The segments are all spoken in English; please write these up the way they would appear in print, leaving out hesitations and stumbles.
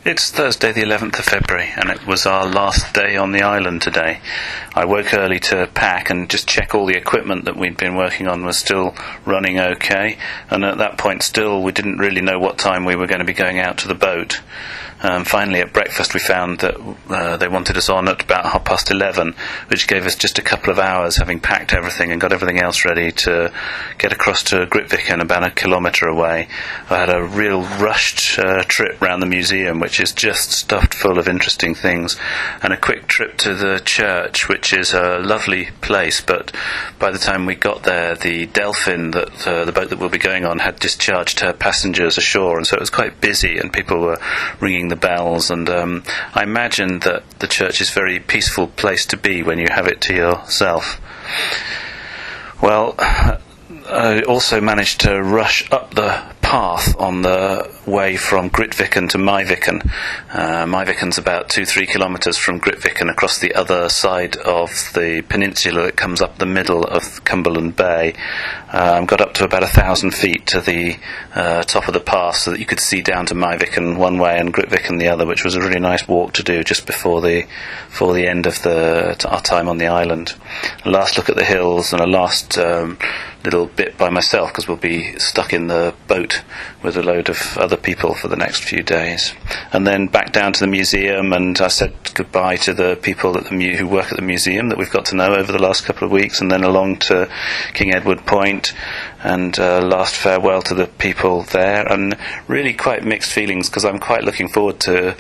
It's Thursday the 11th of February, and it was our last day on the island today. I woke early to pack and just check all the equipment that we'd been working on was still running okay, and at that point still we didn't really know what time we were going to be going out to the boat. Finally at breakfast we found that they wanted us on at about 11:30, which gave us just a couple of hours, having packed everything and got everything else ready to get across to Grytviken, about a kilometre away. I had a real rushed trip round the museum, which is just stuffed full of interesting things, and a quick trip to the church, which is a lovely place, but by the time we got there the Delphin, that the boat that we'll be going on, had discharged her passengers ashore, and so it was quite busy and people were ringing the bells, and I imagine that the church is a very peaceful place to be when you have it to yourself. Well, I also managed to rush up the path on the way from Grytviken to Grytviken. Grytviken's about 2-3 kilometres from Grytviken, across the other side of the peninsula that comes up the middle of Cumberland Bay. Got up to about 1,000 feet to the top of the pass, so that you could see down to Grytviken one way and Grytviken the other, which was a really nice walk to do just before the end of our time on the island. A last look at the hills and a last little bit by myself, because we'll be stuck in the boat with a load of other people for the next few days. And then back down to the museum, and I said goodbye to the people who work at the museum that we've got to know over the last couple of weeks, and then along to King Edward Point, and last farewell to the people there, and really quite mixed feelings, because I'm quite looking forward to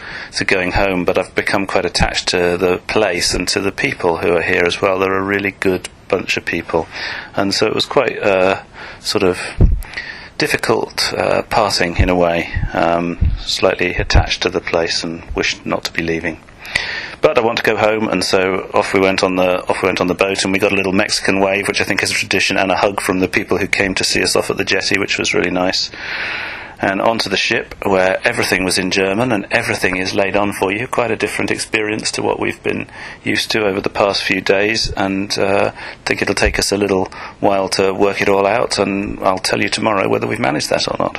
going home, but I've become quite attached to the place and to the people who are here as well. They're a really good bunch of people, and so it was quite sort of difficult parting in a way. Slightly attached to the place and wished not to be leaving. But I want to go home, and so off we went on the boat, and we got a little Mexican wave, which I think is a tradition, and a hug from the people who came to see us off at the jetty, which was really nice. And onto the ship, where everything was in German and everything is laid on for you. Quite a different experience to what we've been used to over the past few days, and I think it'll take us a little while to work it all out, and I'll tell you tomorrow whether we've managed that or not.